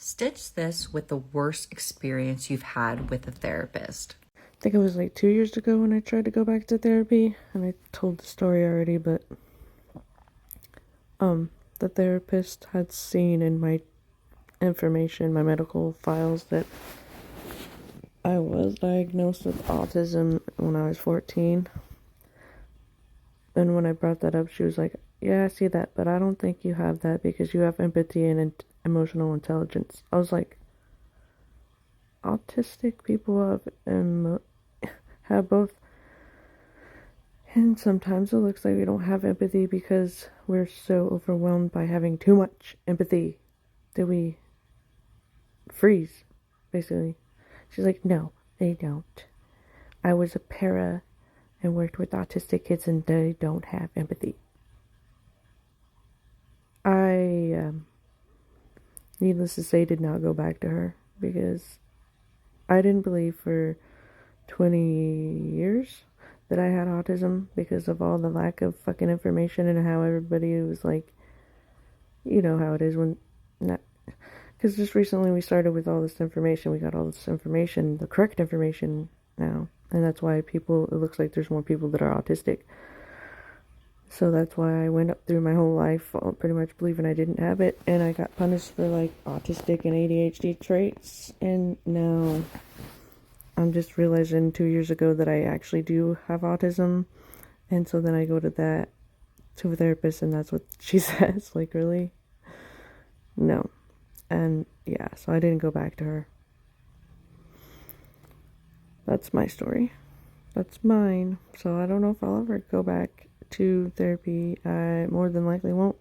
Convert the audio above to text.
Stitch this with the worst experience you've had with a therapist. I think it was like 2 years ago when I tried to go back to therapy, and I told the story already, but the therapist had seen in my information, my medical files, that I was diagnosed with autism when I was 14. And when I brought that up, she was like, "Yeah, I see that, but I don't think you have that because you have empathy and emotional intelligence." I was like, autistic people have both. And sometimes it looks like we don't have empathy because we're so overwhelmed by having too much empathy that we freeze, basically. She's like, "No, they don't. I was a para and worked with autistic kids and they don't have empathy." I, needless to say, did not go back to her because I didn't believe for 20 years that I had autism because of all the lack of fucking information and how everybody was like, you know how it is when not, because just recently we started with all this information. We got all this information, the correct information now, and that's why it looks like there's more people that are autistic. So that's why I went up through my whole life pretty much believing I didn't have it, and I got punished for like autistic and ADHD traits, and now I'm just realizing 2 years ago that I actually do have autism, and so then I go to a therapist, and that's what she says. Like, really? No. And yeah, so I didn't go back to her. That's my story. That's mine. So I don't know if I'll ever go back to therapy. I more than likely won't.